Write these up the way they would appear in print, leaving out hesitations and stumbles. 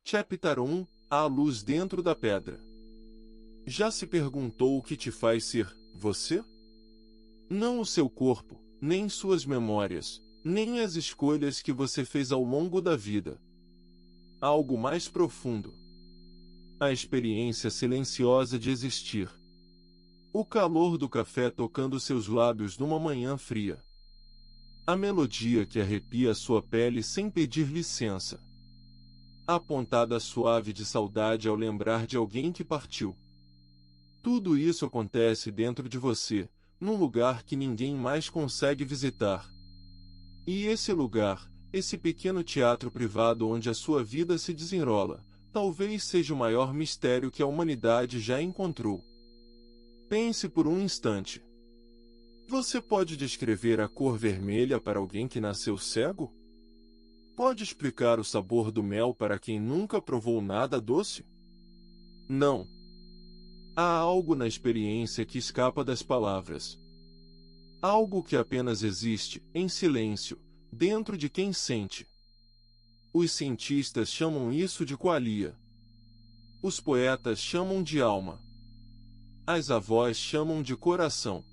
Chapter 1 A luz dentro da pedra. Já se perguntou o que te faz ser você? Não o seu corpo, nem suas memórias, nem as escolhas que você fez ao longo da vida. Algo mais profundo. A experiência silenciosa de existir. O calor do café tocando seus lábios numa manhã fria. A melodia que arrepia sua pele sem pedir licença. A pontada suave de saudade ao lembrar de alguém que partiu. Tudo isso acontece dentro de você, num lugar que ninguém mais consegue visitar. E esse lugar, esse pequeno teatro privado onde a sua vida se desenrola, talvez seja o maior mistério que a humanidade já encontrou. Pense por um instante. Você pode descrever a cor vermelha para alguém que nasceu cego? Pode explicar o sabor do mel para quem nunca provou nada doce? Não. Há algo na experiência que escapa das palavras. Algo que apenas existe, em silêncio, dentro de quem sente. Os cientistas chamam isso de qualia. Os poetas chamam de alma. As avós chamam de coração.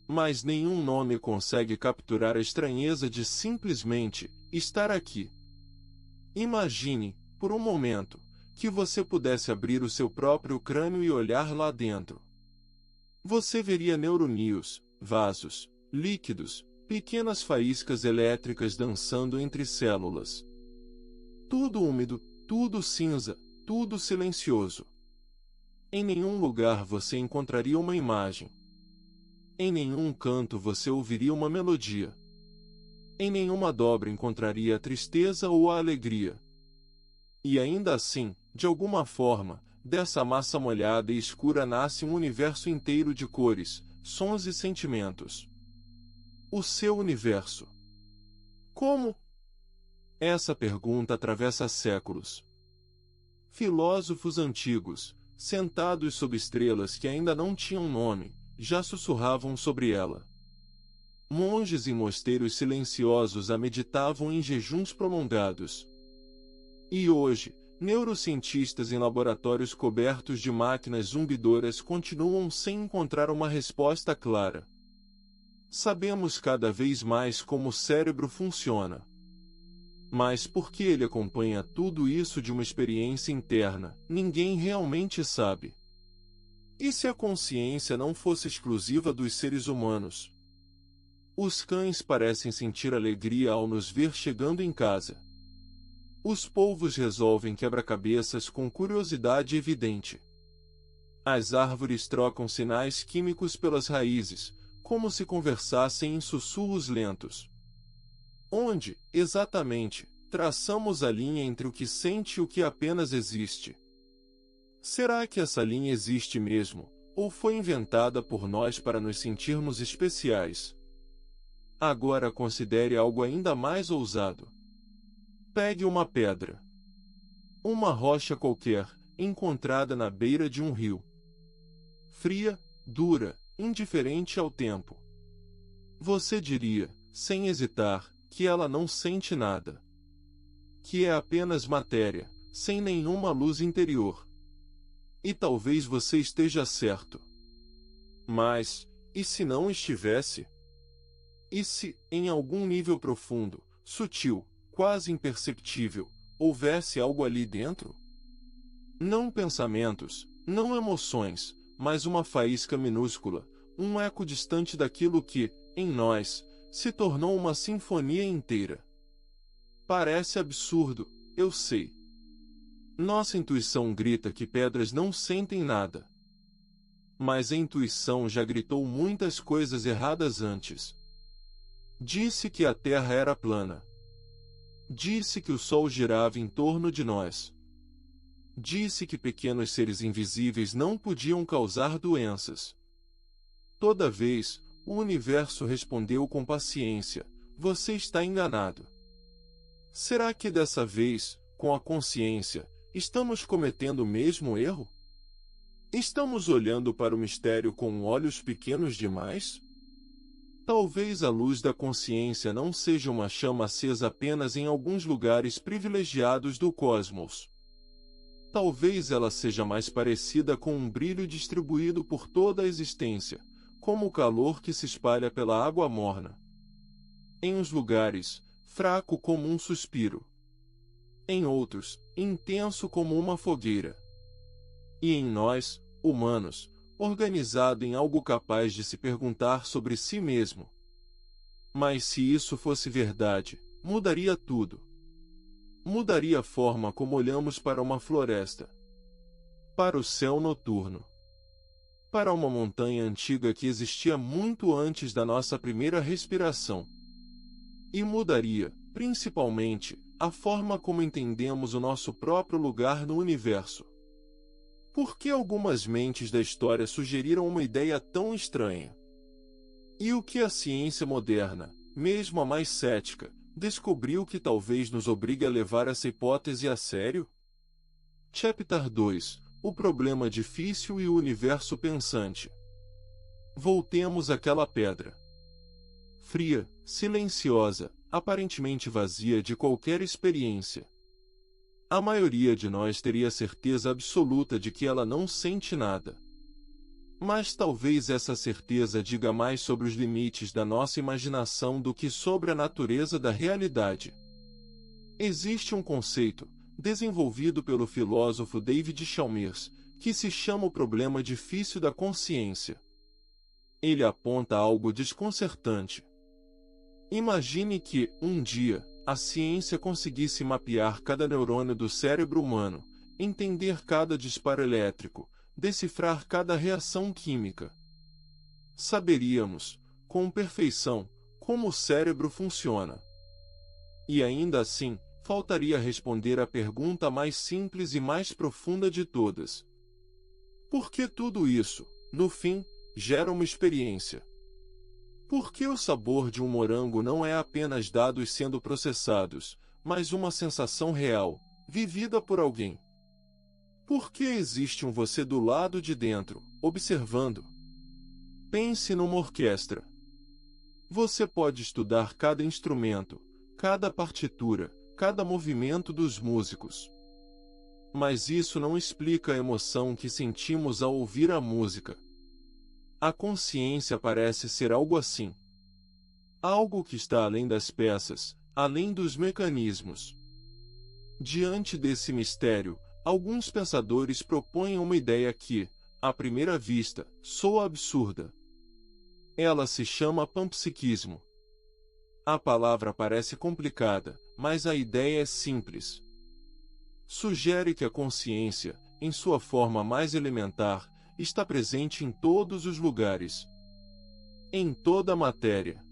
Mas nenhum nome consegue capturar a estranheza de simplesmente estar aqui. Imagine, por um momento, que você pudesse abrir o seu próprio crânio e olhar lá dentro. Você veria neurônios, vasos, líquidos, pequenas faíscas elétricas dançando entre células. Tudo úmido, tudo cinza, tudo silencioso. Em nenhum lugar você encontraria uma imagem. Em nenhum canto você ouviria uma melodia. Em nenhuma dobra encontraria a tristeza ou a alegria. E ainda assim, de alguma forma, dessa massa molhada e escura nasce um universo inteiro de cores, sons e sentimentos. O seu universo. Como? Essa pergunta atravessa séculos. Filósofos antigos, sentados sob estrelas que ainda não tinham nome, já sussurravam sobre ela. Monges em mosteiros silenciosos a meditavam em jejuns prolongados. E hoje, neurocientistas em laboratórios cobertos de máquinas zumbidoras continuam sem encontrar uma resposta clara. Sabemos cada vez mais como o cérebro funciona. Mas por que ele acompanha tudo isso de uma experiência interna, ninguém realmente sabe. E se a consciência não fosse exclusiva dos seres humanos? Os cães parecem sentir alegria ao nos ver chegando em casa. Os polvos resolvem quebra-cabeças com curiosidade evidente. As árvores trocam sinais químicos pelas raízes, como se conversassem em sussurros lentos. Onde, exatamente, traçamos a linha entre o que sente e o que apenas existe? Será que essa linha existe mesmo, ou foi inventada por nós para nos sentirmos especiais? Agora considere algo ainda mais ousado. Pegue uma pedra. Uma rocha qualquer, encontrada na beira de um rio. Fria, dura, indiferente ao tempo. Você diria, sem hesitar, que ela não sente nada. Que é apenas matéria, sem nenhuma luz interior. E talvez você esteja certo. Mas, e se não estivesse? E se, em algum nível profundo, sutil, quase imperceptível, houvesse algo ali dentro? Não pensamentos, não emoções, mas uma faísca minúscula, um eco distante daquilo que, em nós, se tornou uma sinfonia inteira. Parece absurdo, eu sei. Nossa intuição grita que pedras não sentem nada. Mas a intuição já gritou muitas coisas erradas antes. Disse que a Terra era plana. Disse que o Sol girava em torno de nós. Disse que pequenos seres invisíveis não podiam causar doenças. Toda vez, o universo respondeu com paciência: você está enganado. Será que dessa vez, com a consciência, estamos cometendo o mesmo erro? Estamos olhando para o mistério com olhos pequenos demais? Talvez a luz da consciência não seja uma chama acesa apenas em alguns lugares privilegiados do cosmos. Talvez ela seja mais parecida com um brilho distribuído por toda a existência, como o calor que se espalha pela água morna. Em uns lugares, fraco como um suspiro. Em outros, intenso como uma fogueira. E em nós, humanos, organizado em algo capaz de se perguntar sobre si mesmo. Mas se isso fosse verdade, mudaria tudo. Mudaria a forma como olhamos para uma floresta, para o céu noturno, para uma montanha antiga que existia muito antes da nossa primeira respiração. E mudaria, principalmente, a forma como entendemos o nosso próprio lugar no universo. Por que algumas mentes da história sugeriram uma ideia tão estranha? E o que a ciência moderna, mesmo a mais cética, descobriu que talvez nos obrigue a levar essa hipótese a sério? Chapter 2 – O problema difícil e o universo pensante. Voltemos àquela pedra. Fria, silenciosa, aparentemente vazia de qualquer experiência. A maioria de nós teria certeza absoluta de que ela não sente nada. Mas talvez essa certeza diga mais sobre os limites da nossa imaginação do que sobre a natureza da realidade. Existe um conceito, desenvolvido pelo filósofo David Chalmers, que se chama o problema difícil da consciência. Ele aponta algo desconcertante. Imagine que, um dia, a ciência conseguisse mapear cada neurônio do cérebro humano, entender cada disparo elétrico, decifrar cada reação química. Saberíamos, com perfeição, como o cérebro funciona. E ainda assim, faltaria responder à pergunta mais simples e mais profunda de todas. Por que tudo isso, no fim, gera uma experiência? Por que o sabor de um morango não é apenas dados sendo processados, mas uma sensação real, vivida por alguém? Por que existe um você do lado de dentro, observando? Pense numa orquestra. Você pode estudar cada instrumento, cada partitura, cada movimento dos músicos. Mas isso não explica a emoção que sentimos ao ouvir a música. A consciência parece ser algo assim. Algo que está além das peças, além dos mecanismos. Diante desse mistério, alguns pensadores propõem uma ideia que, à primeira vista, soa absurda. Ela se chama panpsiquismo. A palavra parece complicada, mas a ideia é simples. Sugere que a consciência, em sua forma mais elementar, está presente em todos os lugares. Em toda a matéria.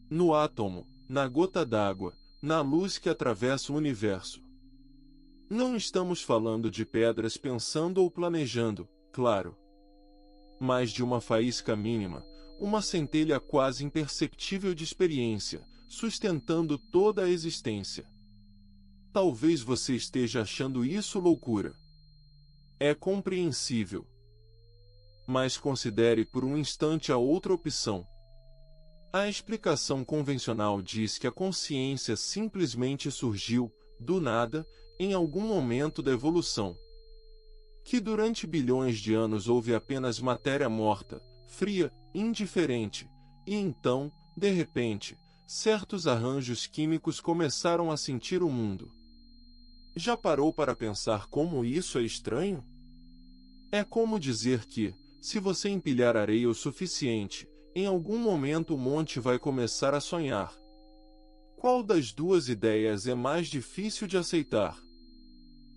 No átomo, na gota d'água, na luz que atravessa o universo. Não estamos falando de pedras pensando ou planejando, claro. Mas de uma faísca mínima, uma centelha quase imperceptível de experiência, sustentando toda a existência. Talvez você esteja achando isso loucura. É compreensível. Mas considere por um instante a outra opção. A explicação convencional diz que a consciência simplesmente surgiu, do nada, em algum momento da evolução. Que durante bilhões de anos houve apenas matéria morta, fria, indiferente, e então, de repente, certos arranjos químicos começaram a sentir o mundo. Já parou para pensar como isso é estranho? É como dizer que, se você empilhar areia o suficiente, em algum momento o monte vai começar a sonhar. Qual das duas ideias é mais difícil de aceitar?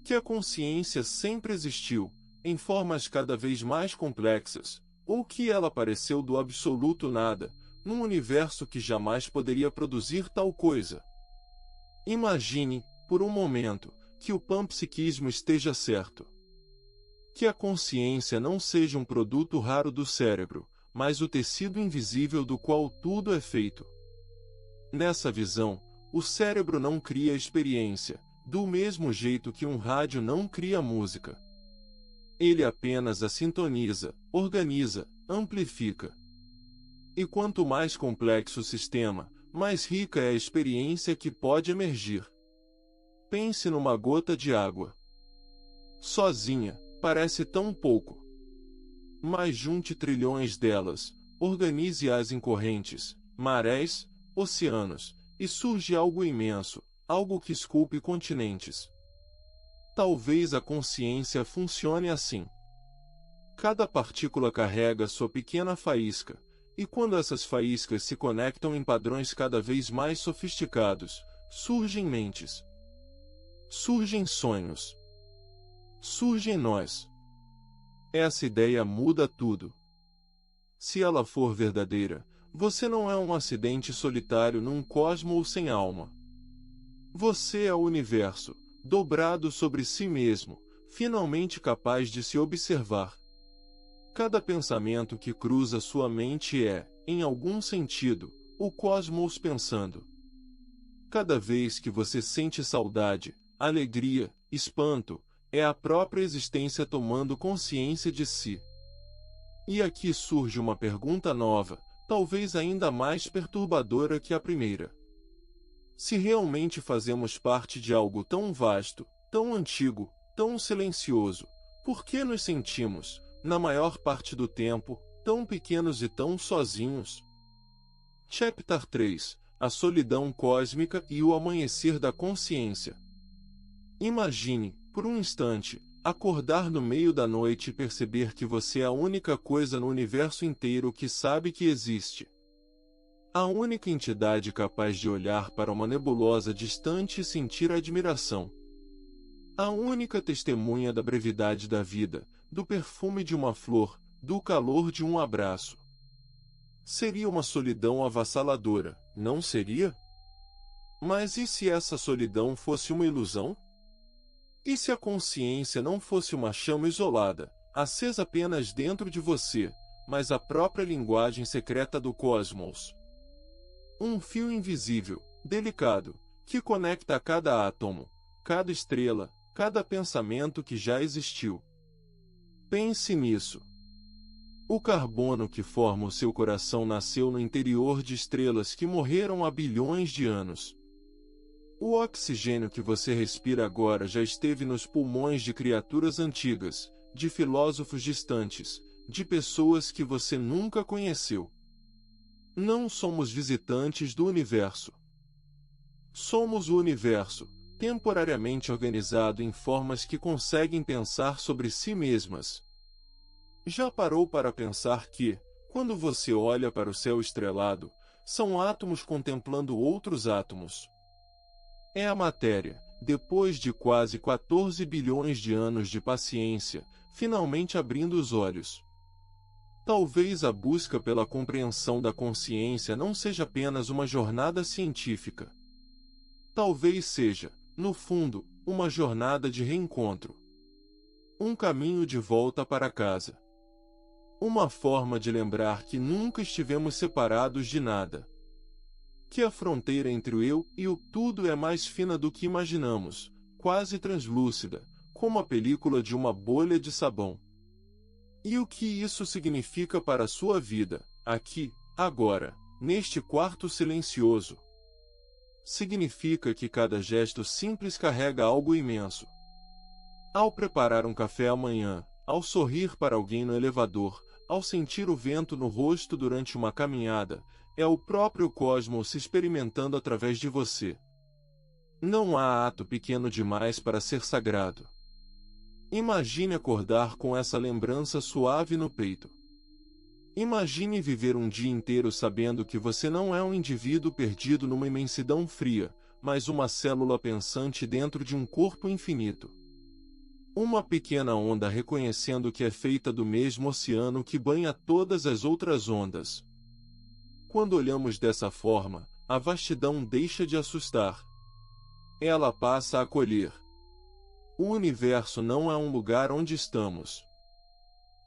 Que a consciência sempre existiu, em formas cada vez mais complexas, ou que ela apareceu do absoluto nada, num universo que jamais poderia produzir tal coisa? Imagine, por um momento, que o panpsiquismo esteja certo. Que a consciência não seja um produto raro do cérebro, mas o tecido invisível do qual tudo é feito. Nessa visão, o cérebro não cria experiência, do mesmo jeito que um rádio não cria música. Ele apenas a sintoniza, organiza, amplifica. E quanto mais complexo o sistema, mais rica é a experiência que pode emergir. Pense numa gota de água. Sozinha, parece tão pouco. Mas junte trilhões delas, organize-as em correntes, marés, oceanos, e surge algo imenso, algo que esculpe continentes. Talvez a consciência funcione assim. Cada partícula carrega sua pequena faísca, e quando essas faíscas se conectam em padrões cada vez mais sofisticados, surgem mentes. Surgem sonhos. Surgem nós. Essa ideia muda tudo. Se ela for verdadeira, você não é um acidente solitário num cosmos sem alma. Você é o universo, dobrado sobre si mesmo, finalmente capaz de se observar. Cada pensamento que cruza sua mente é, em algum sentido, o cosmos pensando. Cada vez que você sente saudade, alegria, espanto, é a própria existência tomando consciência de si. E aqui surge uma pergunta nova, talvez ainda mais perturbadora que a primeira. Se realmente fazemos parte de algo tão vasto, tão antigo, tão silencioso, por que nos sentimos, na maior parte do tempo, tão pequenos e tão sozinhos? Chapter 3 – A solidão cósmica e o amanhecer da consciência. Imagine, por um instante, acordar no meio da noite e perceber que você é a única coisa no universo inteiro que sabe que existe. A única entidade capaz de olhar para uma nebulosa distante e sentir admiração. A única testemunha da brevidade da vida, do perfume de uma flor, do calor de um abraço. Seria uma solidão avassaladora, não seria? Mas e se essa solidão fosse uma ilusão? E se a consciência não fosse uma chama isolada, acesa apenas dentro de você, mas a própria linguagem secreta do cosmos? Um fio invisível, delicado, que conecta cada átomo, cada estrela, cada pensamento que já existiu. Pense nisso. O carbono que forma o seu coração nasceu no interior de estrelas que morreram há bilhões de anos. O oxigênio que você respira agora já esteve nos pulmões de criaturas antigas, de filósofos distantes, de pessoas que você nunca conheceu. Não somos visitantes do universo. Somos o universo, temporariamente organizado em formas que conseguem pensar sobre si mesmas. Já parou para pensar que, quando você olha para o céu estrelado, são átomos contemplando outros átomos? É a matéria, depois de quase 14 bilhões de anos de paciência, finalmente abrindo os olhos. Talvez a busca pela compreensão da consciência não seja apenas uma jornada científica. Talvez seja, no fundo, uma jornada de reencontro. Um caminho de volta para casa. Uma forma de lembrar que nunca estivemos separados de nada. Que a fronteira entre o eu e o tudo é mais fina do que imaginamos, quase translúcida, como a película de uma bolha de sabão. E o que isso significa para a sua vida, aqui, agora, neste quarto silencioso? Significa que cada gesto simples carrega algo imenso. Ao preparar um café amanhã, ao sorrir para alguém no elevador, ao sentir o vento no rosto durante uma caminhada, é o próprio cosmos se experimentando através de você. Não há ato pequeno demais para ser sagrado. Imagine acordar com essa lembrança suave no peito. Imagine viver um dia inteiro sabendo que você não é um indivíduo perdido numa imensidão fria, mas uma célula pensante dentro de um corpo infinito. Uma pequena onda reconhecendo que é feita do mesmo oceano que banha todas as outras ondas. Quando olhamos dessa forma, a vastidão deixa de assustar. Ela passa a acolher. O universo não é um lugar onde estamos.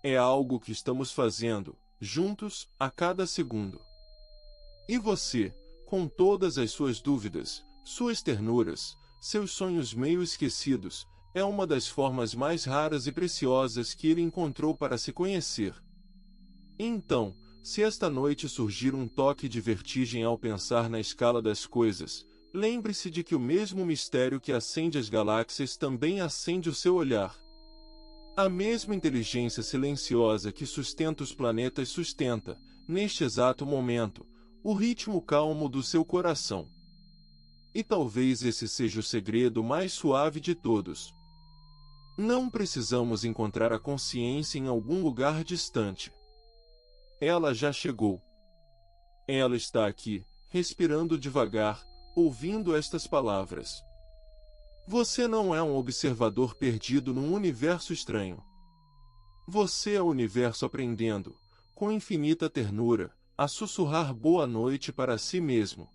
É algo que estamos fazendo, juntos, a cada segundo. E você, com todas as suas dúvidas, suas ternuras, seus sonhos meio esquecidos, é uma das formas mais raras e preciosas que ele encontrou para se conhecer. Então, se esta noite surgir um toque de vertigem ao pensar na escala das coisas, lembre-se de que o mesmo mistério que acende as galáxias também acende o seu olhar. A mesma inteligência silenciosa que sustenta os planetas sustenta, neste exato momento, o ritmo calmo do seu coração. E talvez esse seja o segredo mais suave de todos. Não precisamos encontrar a consciência em algum lugar distante. Ela já chegou. Ela está aqui, respirando devagar, ouvindo estas palavras. Você não é um observador perdido num universo estranho. Você é o universo aprendendo, com infinita ternura, a sussurrar boa noite para si mesmo.